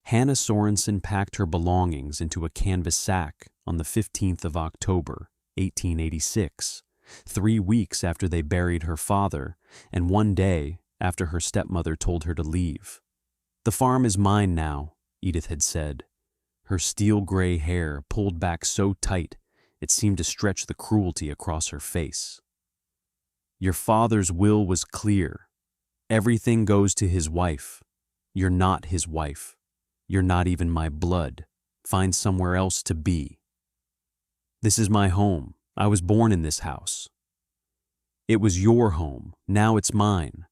Hannah Sorensen packed her belongings into a canvas sack on the 15th of October, 1886, 3 weeks after they buried her father and 1 day after her stepmother told her to leave. "The farm is mine now," Edith had said, her steel-gray hair pulled back so tight it seemed to stretch the cruelty across her face. "Your father's will was clear. Everything goes to his wife. You're not his wife. You're not even my blood. Find somewhere else to be. This is my home. I was born in this house. It was your home. Now it's mine.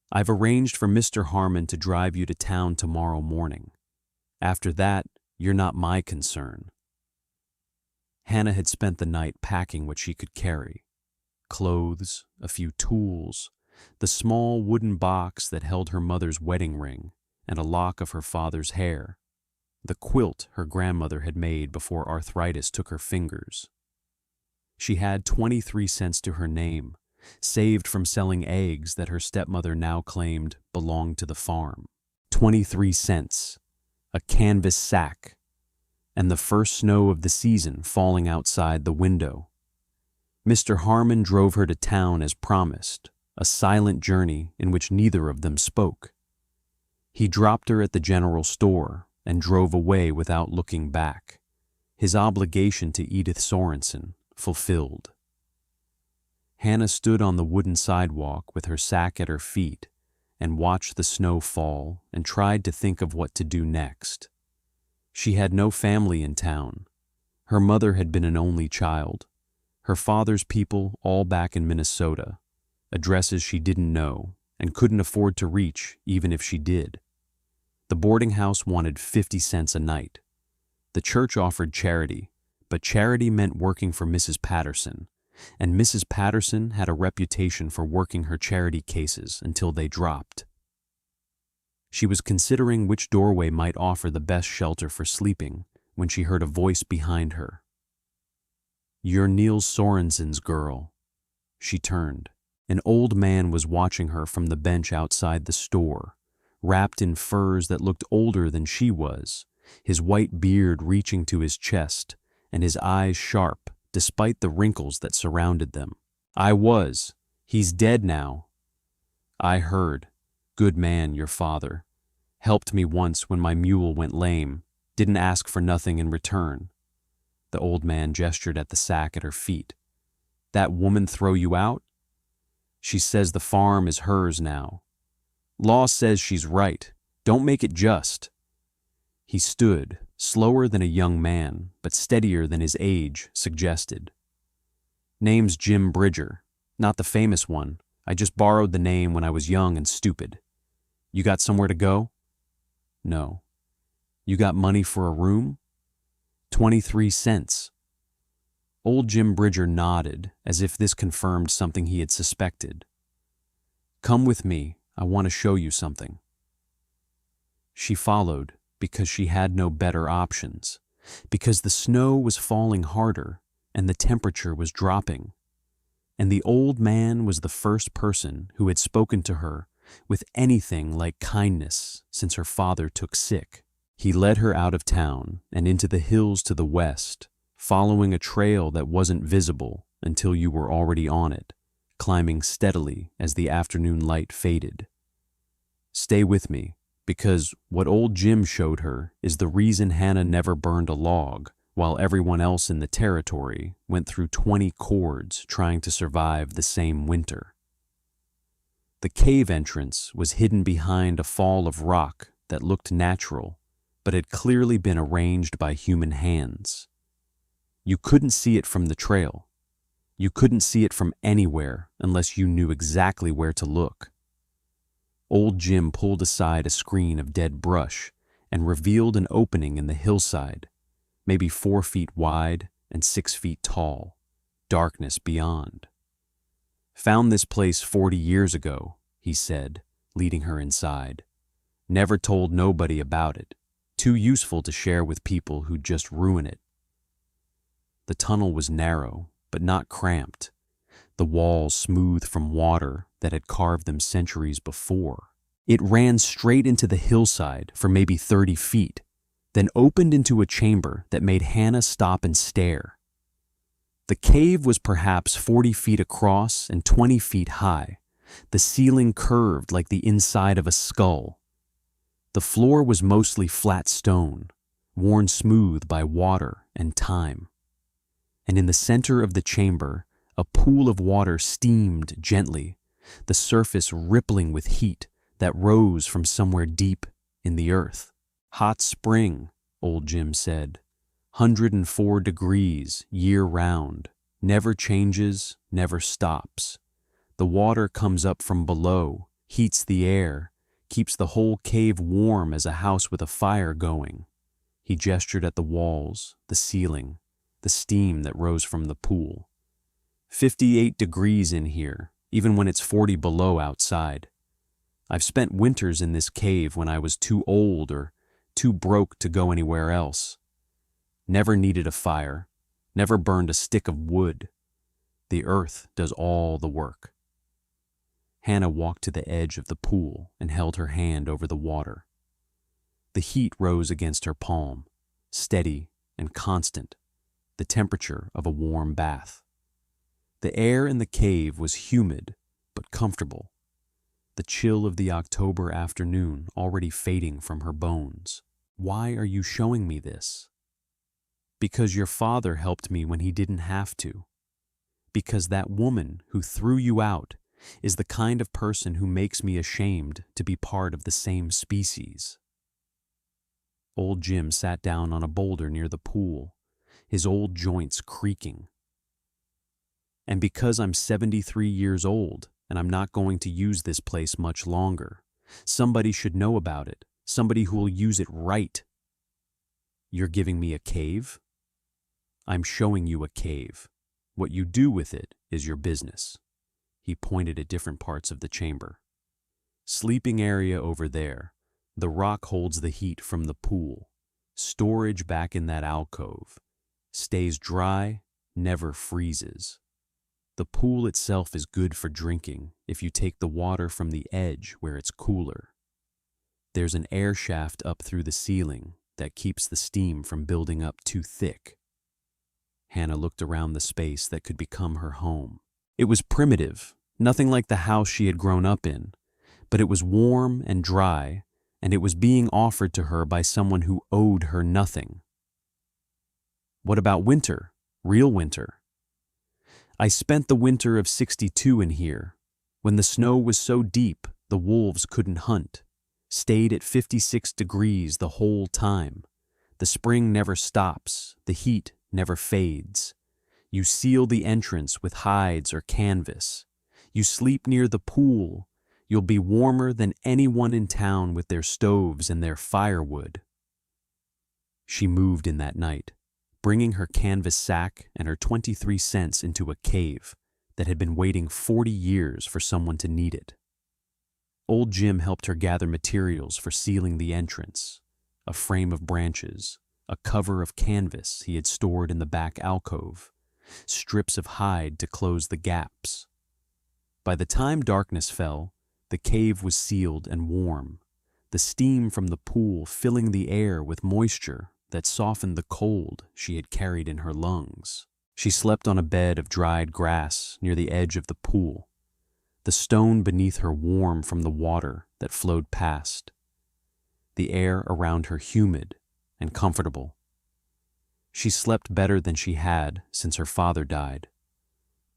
I've arranged for Mr. Harmon to drive you to town tomorrow morning. After that, you're not my concern." Hannah had spent the night packing what she could carry: clothes, a few tools, the small wooden box that held her mother's wedding ring and a lock of her father's hair, the quilt her grandmother had made before arthritis took her fingers. She had 23 cents to her name, saved from selling eggs that her stepmother now claimed belonged to the farm. 23 cents, a canvas sack, and the first snow of the season falling outside the window. Mr. Harmon drove her to town as promised, a silent journey in which neither of them spoke. He dropped her at the general store and drove away without looking back, his obligation to Edith Sorensen fulfilled. Hannah stood on the wooden sidewalk with her sack at her feet and watched the snow fall and tried to think of what to do next. She had no family in town. Her mother had been an only child. Her father's people all back in Minnesota, addresses she didn't know and couldn't afford to reach even if she did. The boarding house wanted 50 cents a night. The church offered charity, but charity meant working for Mrs. Patterson, and Mrs. Patterson had a reputation for working her charity cases until they dropped. She was considering which doorway might offer the best shelter for sleeping when she heard a voice behind her. "You're Niels Sorensen's girl." She turned. An old man was watching her from the bench outside the store, wrapped in furs that looked older than she was, his white beard reaching to his chest and his eyes sharp despite the wrinkles that surrounded them. He's dead now." "I heard. Good man, your father. Helped me once when my mule went lame. Didn't ask for nothing in return." The old man gestured at the sack at her feet. "That woman throw you out?" "She says the farm is hers now." "Law says she's right. Don't make it just." He stood, slower than a young man, but steadier than his age suggested. "Name's Jim Bridger. Not the famous one. I just borrowed the name when I was young and stupid. You got somewhere to go?" "No." "You got money for a room?" 23 cents. Old Jim Bridger nodded, as if this confirmed something he had suspected. "Come with me. I want to show you something." She followed because she had no better options, because the snow was falling harder and the temperature was dropping. And the old man was the first person who had spoken to her with anything like kindness since her father took sick. He led her out of town and into the hills to the west, following a trail that wasn't visible until you were already on it, climbing steadily as the afternoon light faded. "Stay with me, because what old Jim showed her is the reason Hannah never burned a log, while everyone else in the territory went through 20 cords trying to survive the same winter." The cave entrance was hidden behind a fall of rock that looked natural, but had clearly been arranged by human hands. You couldn't see it from the trail. You couldn't see it from anywhere unless you knew exactly where to look. Old Jim pulled aside a screen of dead brush and revealed an opening in the hillside, maybe 4 feet wide and 6 feet tall, darkness beyond. "Found this place 40 years ago," he said, leading her inside. "Never told nobody about it. Too useful to share with people who'd just ruin it." The tunnel was narrow, but not cramped, the walls smooth from water that had carved them centuries before. It ran straight into the hillside for maybe 30 feet, then opened into a chamber that made Hannah stop and stare. The cave was perhaps 40 feet across and 20 feet high, the ceiling curved like the inside of a skull. The floor was mostly flat stone, worn smooth by water and time. And in the center of the chamber, a pool of water steamed gently, the surface rippling with heat that rose from somewhere deep in the earth. "Hot spring," old Jim said. 104 degrees year-round, never changes, never stops. The water comes up from below, heats the air, keeps the whole cave warm as a house with a fire going. He gestured at the walls, the ceiling, the steam that rose from the pool. 58 degrees in here, even when it's 40 below outside. I've spent winters in this cave when I was too old or too broke to go anywhere else. Never needed a fire, never burned a stick of wood. The earth does all the work. Hannah walked to the edge of the pool and held her hand over the water. The heat rose against her palm, steady and constant, the temperature of a warm bath. The air in the cave was humid but comfortable, the chill of the October afternoon already fading from her bones. "Why are you showing me this?" "Because your father helped me when he didn't have to. Because that woman who threw you out is the kind of person who makes me ashamed to be part of the same species." Old Jim sat down on a boulder near the pool, his old joints creaking. "And because I'm 73 years old and I'm not going to use this place much longer, somebody should know about it, somebody who will use it right." "You're giving me a cave?" "I'm showing you a cave. What you do with it is your business." He pointed at different parts of the chamber. "Sleeping area over there. The rock holds the heat from the pool. Storage back in that alcove. Stays dry, never freezes. The pool itself is good for drinking if you take the water from the edge where it's cooler. There's an air shaft up through the ceiling that keeps the steam from building up too thick." Hannah looked around the space that could become her home. It was primitive, nothing like the house she had grown up in, but it was warm and dry, and it was being offered to her by someone who owed her nothing. "What about winter? Real winter?" "I spent the winter of '62 in here, when the snow was so deep the wolves couldn't hunt. Stayed at 56 degrees the whole time. The spring never stops, the heat never fades. You seal the entrance with hides or canvas. You sleep near the pool. You'll be warmer than anyone in town with their stoves and their firewood." She moved in that night, bringing her canvas sack and her 23 cents into a cave that had been waiting 40 years for someone to need it. Old Jim helped her gather materials for sealing the entrance, a frame of branches, a cover of canvas he had stored in the back alcove, strips of hide to close the gaps. By the time darkness fell, the cave was sealed and warm, the steam from the pool filling the air with moisture that softened the cold she had carried in her lungs. She slept on a bed of dried grass near the edge of the pool, the stone beneath her warm from the water that flowed past, the air around her humid and comfortable. She slept better than she had since her father died,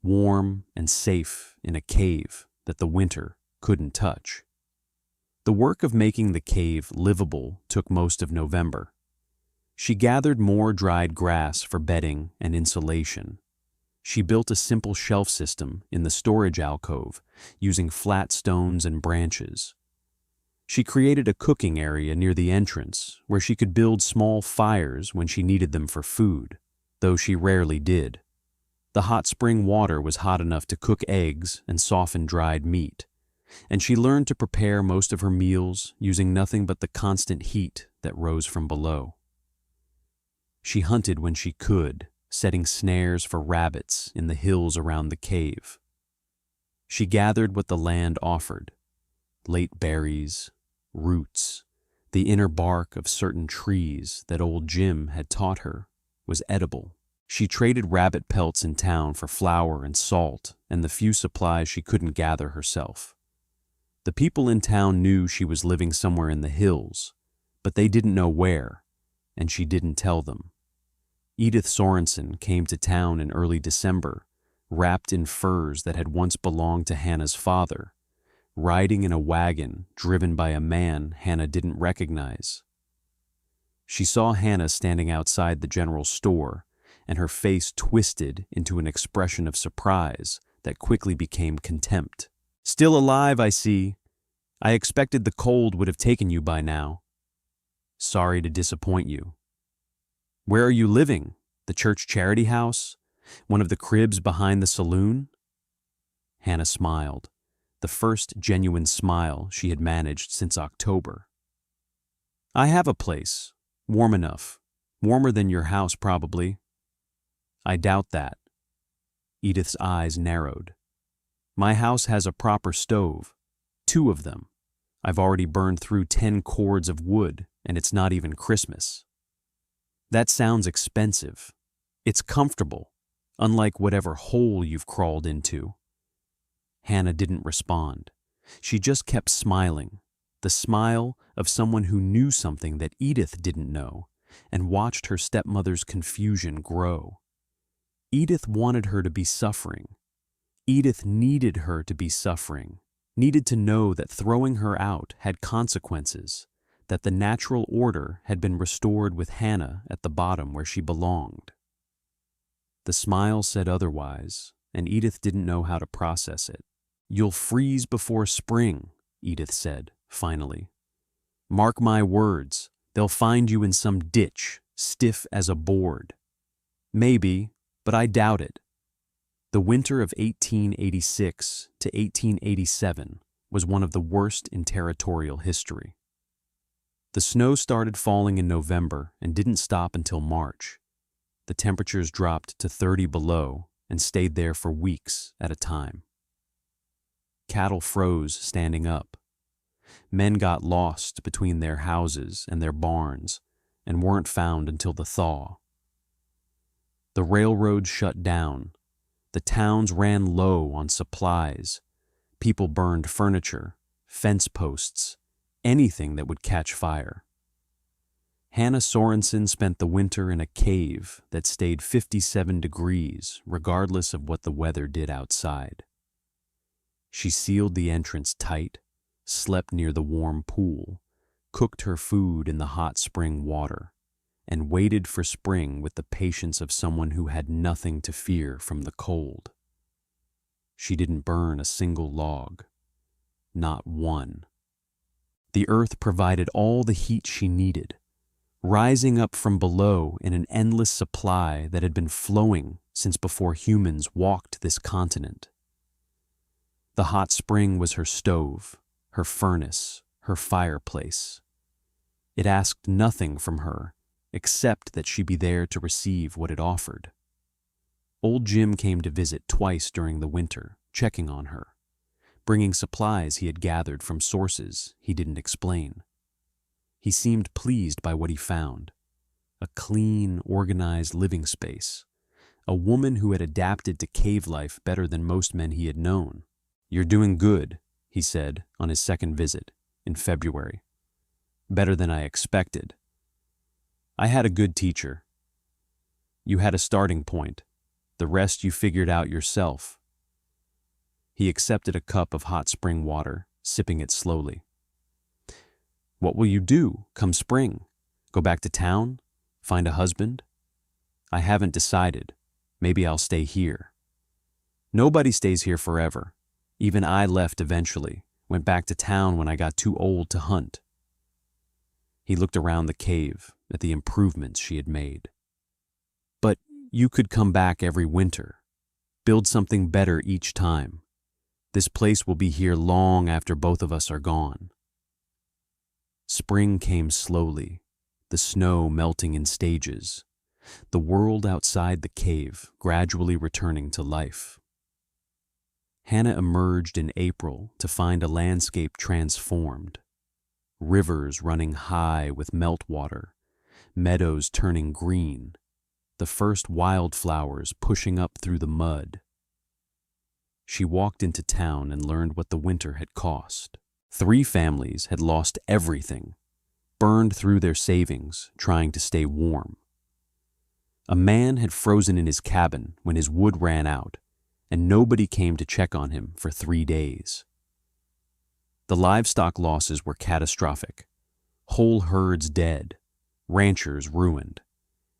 warm and safe in a cave that the winter couldn't touch. The work of making the cave livable took most of November. She gathered more dried grass for bedding and insulation. She built a simple shelf system in the storage alcove using flat stones and branches. She created a cooking area near the entrance where she could build small fires when she needed them for food, though she rarely did. The hot spring water was hot enough to cook eggs and soften dried meat, and she learned to prepare most of her meals using nothing but the constant heat that rose from below. She hunted when she could, setting snares for rabbits in the hills around the cave. She gathered what the land offered: late berries, roots, The inner bark of certain trees that old Jim had taught her was edible. She traded rabbit pelts in town for flour and salt and the few supplies she couldn't gather herself. The people in town knew she was living somewhere in the hills, but they didn't know where, and she didn't tell them. Edith Sorensen came to town in early December, wrapped in furs that had once belonged to Hannah's father, riding in a wagon driven by a man Hannah didn't recognize. She saw Hannah standing outside the general store, and her face twisted into an expression of surprise that quickly became contempt. "Still alive, I see. I expected the cold would have taken you by now. Sorry to disappoint you. Where are you living? The church charity house? One of the cribs behind the saloon?" Hannah smiled, the first genuine smile she had managed since October. "I have a place. Warm enough. Warmer than your house, probably." "I doubt that." Edith's eyes narrowed. "My house has a proper stove. 2 of them. I've already burned through 10 cords of wood, and it's not even Christmas." "That sounds expensive. It's comfortable, unlike whatever hole you've crawled into." Hannah didn't respond. She just kept smiling, the smile of someone who knew something that Edith didn't know, and watched her stepmother's confusion grow. Edith wanted her to be suffering. Edith needed her to be suffering, needed to know that throwing her out had consequences, that the natural order had been restored with Hannah at the bottom where she belonged. The smile said otherwise, and Edith didn't know how to process it. "You'll freeze before spring," Edith said, finally. "Mark my words, they'll find you in some ditch, stiff as a board." "Maybe, but I doubt it." The winter of 1886 to 1887 was one of the worst in territorial history. The snow started falling in November and didn't stop until March. The temperatures dropped to 30 below and stayed there for weeks at a time. Cattle froze standing up. Men got lost between their houses and their barns and weren't found until the thaw. The railroads shut down. The towns ran low on supplies. People burned furniture, fence posts, anything that would catch fire. Hannah Sorensen spent the winter in a cave that stayed 57 degrees regardless of what the weather did outside. She sealed the entrance tight, slept near the warm pool, cooked her food in the hot spring water, and waited for spring with the patience of someone who had nothing to fear from the cold. She didn't burn a single log, not one. The earth provided all the heat she needed, rising up from below in an endless supply that had been flowing since before humans walked this continent. The hot spring was her stove, her furnace, her fireplace. It asked nothing from her except that she be there to receive what it offered. Old Jim came to visit twice during the winter, checking on her, bringing supplies he had gathered from sources he didn't explain. He seemed pleased by what he found: a clean, organized living space, a woman who had adapted to cave life better than most men he had known. "You're doing good," he said on his second visit, in February. "Better than I expected. I had a good teacher. You had a starting point. The rest you figured out yourself." He accepted a cup of hot spring water, sipping it slowly. "What will you do come spring? Go back to town? Find a husband?" "I haven't decided. Maybe I'll stay here." "Nobody stays here forever. Even I left eventually, went back to town when I got too old to hunt." He looked around the cave at the improvements she had made. "But you could come back every winter, build something better each time. This place will be here long after both of us are gone." Spring came slowly, the snow melting in stages, the world outside the cave gradually returning to life. Hannah emerged in April to find a landscape transformed. rivers running high with meltwater, meadows turning green, the first wildflowers pushing up through the mud. She walked into town and learned what the winter had cost. 3 families had lost everything, burned through their savings trying to stay warm. A man had frozen in his cabin when his wood ran out, and nobody came to check on him for 3 days. The livestock losses were catastrophic. Whole herds dead, ranchers ruined,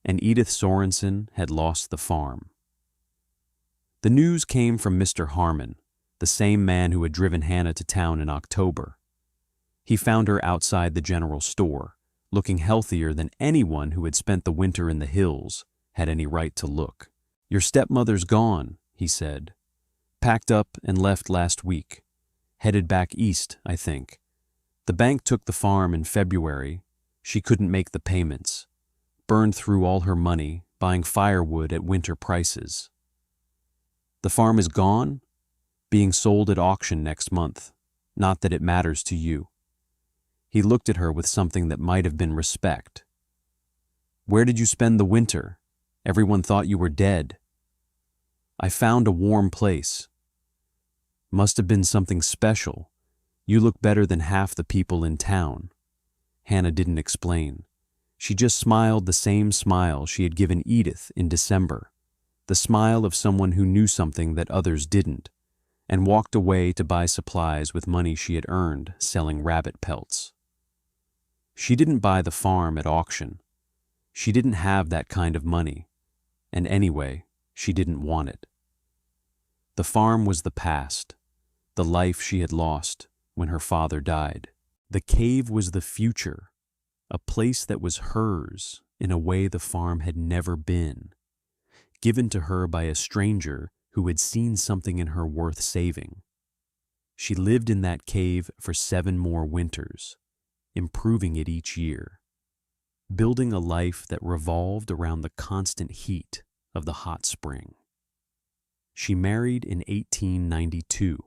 and Edith Sorensen had lost the farm. The news came from Mr. Harmon, the same man who had driven Hannah to town in October. He found her outside the general store, looking healthier than anyone who had spent the winter in the hills had any right to look. "Your stepmother's gone," he said. "Packed up and left last week. Headed back east, I think. The bank took the farm in February. She couldn't make the payments. Burned through all her money, buying firewood at winter prices. The farm is gone? Being sold at auction next month. Not that it matters to you." He looked at her with something that might have been respect. "Where did you spend the winter? Everyone thought you were dead." "I found a warm place." "Must have been something special. You look better than half the people in town." Hannah didn't explain. She just smiled the same smile she had given Edith in December, the smile of someone who knew something that others didn't, and walked away to buy supplies with money she had earned selling rabbit pelts. She didn't buy the farm at auction. She didn't have that kind of money, and anyway, she didn't want it. The farm was the past, the life she had lost when her father died. The cave was the future, a place that was hers in a way the farm had never been, given to her by a stranger who had seen something in her worth saving. She lived in that cave for 7 more winters, improving it each year, building a life that revolved around the constant heat of the hot spring. She married in 1892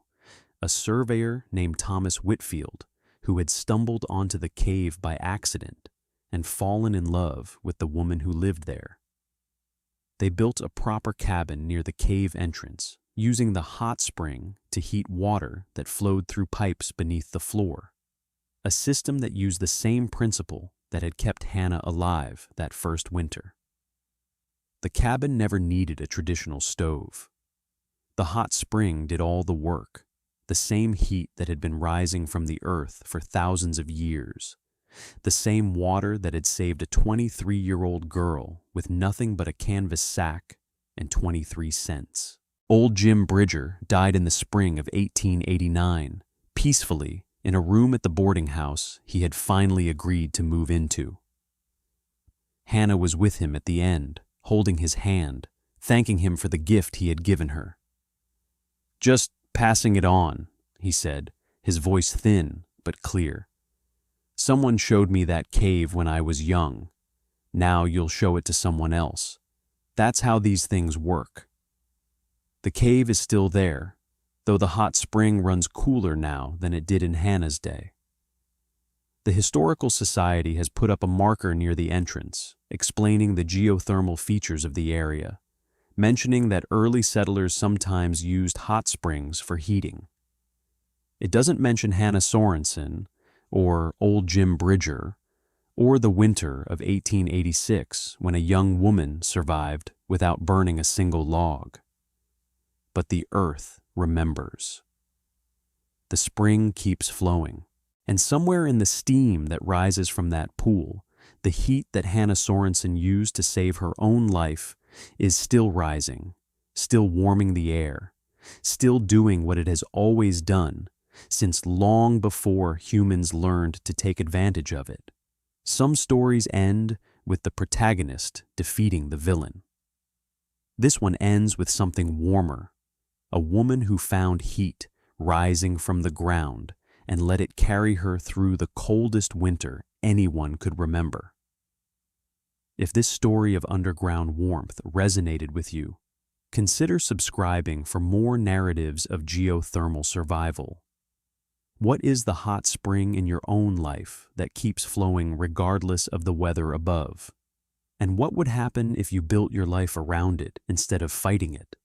a surveyor named Thomas Whitfield, who had stumbled onto the cave by accident and fallen in love with the woman who lived there. They built a proper cabin near the cave entrance, using the hot spring to heat water that flowed through pipes beneath the floor, a system that used the same principle that had kept Hannah alive that first winter. The cabin never needed a traditional stove. The hot spring did all the work, the same heat that had been rising from the earth for thousands of years, the same water that had saved a 23-year-old girl with nothing but a canvas sack and 23 cents. Old Jim Bridger died in the spring of 1889, peacefully in a room at the boarding house he had finally agreed to move into. Hannah was with him at the end, holding his hand, thanking him for the gift he had given her. "Just passing it on," he said, his voice thin but clear. "Someone showed me that cave when I was young. Now you'll show it to someone else. That's how these things work." The cave is still there, though the hot spring runs cooler now than it did in Hannah's day. The Historical Society has put up a marker near the entrance, explaining the geothermal features of the area, mentioning that early settlers sometimes used hot springs for heating. It doesn't mention Hannah Sorensen, or old Jim Bridger, or the winter of 1886 when a young woman survived without burning a single log. But the earth remembers. The spring keeps flowing, and somewhere in the steam that rises from that pool, the heat that Hannah Sorensen used to save her own life is still rising, still warming the air, still doing what it has always done since long before humans learned to take advantage of it. Some stories end with the protagonist defeating the villain. This one ends with something warmer, a woman who found heat rising from the ground and let it carry her through the coldest winter anyone could remember. If this story of underground warmth resonated with you, consider subscribing for more narratives of geothermal survival. What is the hot spring in your own life that keeps flowing regardless of the weather above? And what would happen if you built your life around it instead of fighting it?